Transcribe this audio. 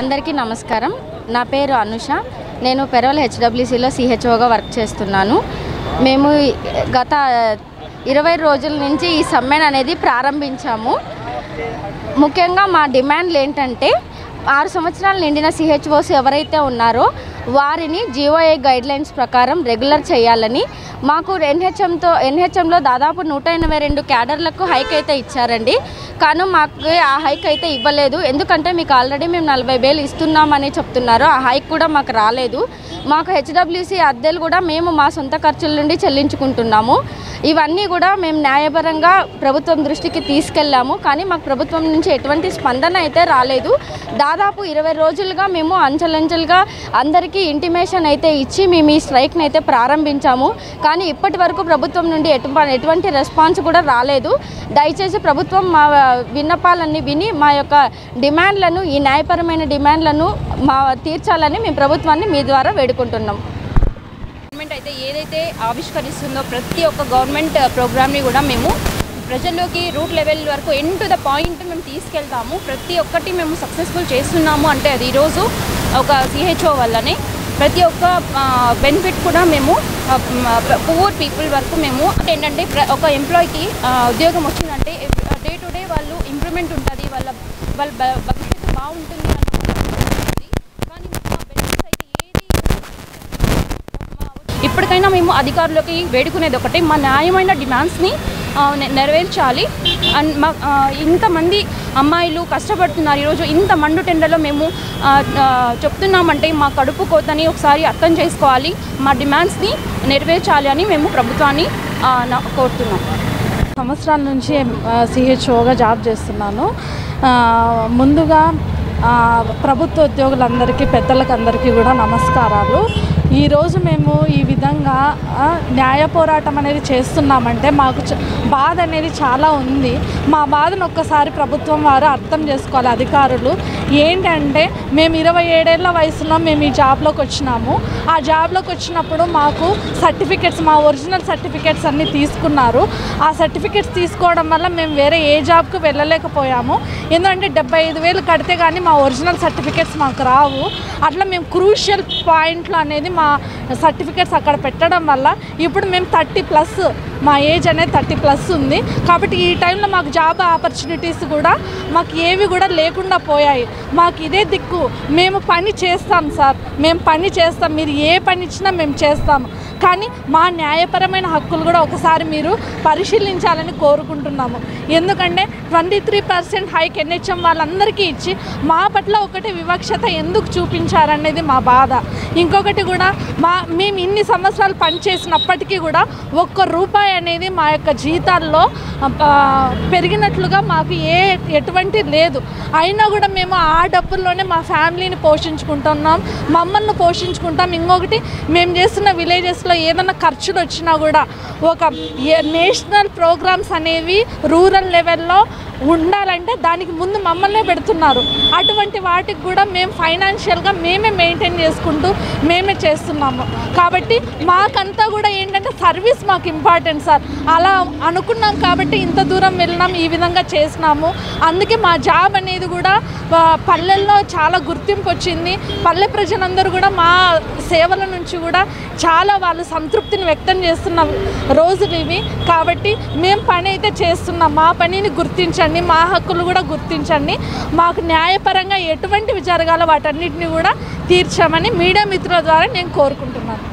అందరికీ నమస్కారం. నా పేరు అనుష. నేను పెరోల్ హెచ్డబ్ల్యూసీలో సిహెచ్ఓగా వర్క్ చేస్తున్నాను. మేము గత 20 రోజుల నుంచి ఈ సమ్మెను అనేది ప్రారంభించాము. ముఖ్యంగా మా డిమాండ్లు ఏంటంటే 6 సంవత్సరాలు నిండిన సిహెచ్ఓస్ ఎవరైతే ఉన్నారో వారిని జీఓఏ గైడ్లైన్స్ ప్రకారం రెగ్యులర్ చేయాలని, మాకు ఎన్హెచ్ఎంలో దాదాపు 182 క్యాడర్లకు హైక్ అయితే ఇచ్చారండి. కానీ మాకు ఆ హైక్ అయితే ఇవ్వలేదు. ఎందుకంటే మీకు ఆల్రెడీ మేము 40,000 ఇస్తున్నామని చెప్తున్నారు. ఆ హైక్ కూడా మాకు రాలేదు. మాకు హెచ్డబ్ల్యూసీ అద్దెలు కూడా మేము మా సొంత ఖర్చుల నుండి చెల్లించుకుంటున్నాము. ఇవన్నీ కూడా మేము న్యాయపరంగా ప్రభుత్వం దృష్టికి తీసుకెళ్ళాము. కానీ మాకు ప్రభుత్వం నుంచి ఎటువంటి స్పందన అయితే రాలేదు. దాదాపు 20 రోజులుగా మేము అంచెలంచెలుగా అందరికీ ఇంటిమేషన్ అయితే ఇచ్చి మేము ఈ స్ట్రైక్ని అయితే ప్రారంభించాము. కానీ ఇప్పటి వరకు ప్రభుత్వం నుండి ఎటువంటి రెస్పాన్స్ కూడా రాలేదు. దయచేసి ప్రభుత్వం మా విన్నపాలన్నీ విని మా యొక్క డిమాండ్లను, ఈ న్యాయపరమైన డిమాండ్లను తీర్చాలని మేము ప్రభుత్వాన్ని మీ ద్వారా వేడుకుంటున్నాం. గవర్నమెంట్ అయితే ఏదైతే ఆవిష్కరిస్తుందో ప్రతి ఒక్క గవర్నమెంట్ ప్రోగ్రామ్ని కూడా మేము ప్రజల్లోకి రూట్ లెవెల్ వరకు ఎండ్ టు ద పాయింట్ మేము తీసుకెళ్తాము. ప్రతి ఒక్కటి మేము సక్సెస్ఫుల్ చేస్తున్నాము అంటే అది ఈరోజు ఒక సిహెచ్ఓ వల్లనే. ప్రతి ఒక్క బెనిఫిట్ కూడా మేము పూర్ పీపుల్ వరకు మేము ఏంటంటే ఒక ఎంప్లాయీకి ఉద్యోగం వచ్చిందంటే డే టు డే వాళ్ళు ఇంప్రూవ్మెంట్ ఉంటుంది, వాళ్ళ భవిష్యత్తు బాగుంటుంది అన్నది. కానీ బెనిఫిట్స్ అయితే ఏది ఇప్పటికైనా మేము అధికారులకి వేడుకునేది ఒకటే, మా న్యాయమైన డిమాండ్స్ని నెరవేర్చాలి. అండ్ ఇంతమంది అమ్మాయిలు కష్టపడుతున్నారు. ఈరోజు ఇంత మండు టెండర్లో మేము చెప్తున్నామంటే మా కడుపు కోతని ఒకసారి అర్థం చేసుకోవాలి. మా డిమాండ్స్ని నెరవేర్చాలి అని మేము ప్రభుత్వాన్ని కోరుతున్నాం. సంవత్సరాల నుంచి సిహెచ్ఓగా జాబ్ చేస్తున్నాను. ముందుగా ప్రభుత్వ ఉద్యోగులందరికీ, పెద్దలకు అందరికీ కూడా నమస్కారాలు. ఈరోజు మేము ఈ విధంగా న్యాయ పోరాటం అనేది చేస్తున్నామంటే మాకు బాధ అనేది చాలా ఉంది. మా బాధను ఒక్కసారి ప్రభుత్వం వారు అర్థం చేసుకోవాలి. అధికారులు ఏంటంటే మేము 27 ఏళ్ల వయసులో మేము ఈ జాబ్లోకి వచ్చినాము. ఆ జాబ్లోకి వచ్చినప్పుడు మాకు సర్టిఫికెట్స్, మా ఒరిజినల్ సర్టిఫికెట్స్ అన్నీ తీసుకున్నారు. ఆ సర్టిఫికెట్స్ తీసుకోవడం వల్ల మేము వేరే ఏ జాబ్కు వెళ్ళలేకపోయాము. ఎందుకంటే 75,000 కడితే కానీ మా ఒరిజినల్ సర్టిఫికెట్స్ మాకు రావు. అట్లా మేము క్రూషియల్ పాయింట్లు అనేది మా సర్టిఫికెట్స్ అక్కడ పెట్టడం వల్ల ఇప్పుడు మేము 30+, మా ఏజ్ అనేది 30+ ఉంది. కాబట్టి ఈ టైంలో మాకు జాబ్ ఆపర్చునిటీస్ కూడా మాకు ఏవి కూడా లేకుండా పోయాయి. మాకు ఇదే దిక్కు. మేము పని చేస్తాం సార్, మేము పని చేస్తాం, మీరు ఏ పని ఇచ్చినా మేము చేస్తాము. కానీ మా న్యాయపరమైన హక్కులు కూడా ఒకసారి మీరు పరిశీలించాలని కోరుకుంటున్నాము. ఎందుకంటే 23% హైక్ ఎన్హెచ్ఎం వాళ్ళందరికీ ఇచ్చి మా పట్ల ఒకటి వివక్షత ఎందుకు చూపించారనేది మా బాధ. ఇంకొకటి కూడా మేము ఇన్ని సంవత్సరాలు పనిచేసినప్పటికీ కూడా ₹1 అనేది మా యొక్క జీతాల్లో పెరిగినట్లుగా మాకు ఎటువంటి లేదు. అయినా కూడా మేము ఆ డబ్బుల్లోనే మా ఫ్యామిలీని పోషించుకుంటున్నాం, మమ్మల్ని పోషించుకుంటాం. ఇంకొకటి మేము చేస్తున్న విలేజెస్లో ఏదైనా ఖర్చులు వచ్చినా కూడా ఒక నేషనల్ ప్రోగ్రామ్స్ అనేవి రూరల్ లెవెల్లో ఉండాలంటే దానికి ముందు మమ్మల్నే పెడుతున్నారు. అటువంటి వాటికి కూడా మేము ఫైనాన్షియల్గా మేమే మెయింటైన్ చేసుకుంటూ మేమే చేస్తున్నాము. కాబట్టి మాకంతా కూడా ఏంటంటే సర్వీస్ మాకు ఇంపార్టెంట్ సార్. అలా అనుకున్నాం కాబట్టి ఇంత దూరం వెళ్ళినాం, ఈ విధంగా చేసినాము. అందుకే మా జాబ్ అనేది కూడా పల్లెల్లో చాలా గుర్తింపు వచ్చింది. పల్లె ప్రజలందరూ కూడా మా సేవల నుంచి కూడా చాలా వాళ్ళు సంతృప్తిని వ్యక్తం చేస్తున్న రోజులు ఇవి. కాబట్టి మేము పని అయితే చేస్తున్నాం. మా పనిని గుర్తించండి, మా హక్కులు కూడా గుర్తించండి. మాకు న్యాయపరంగా ఎటువంటివి జరగాలో వాటన్నిటిని కూడా తీర్చామని మీడియా మిత్రుల ద్వారా నేను కోరుకుంటున్నాను.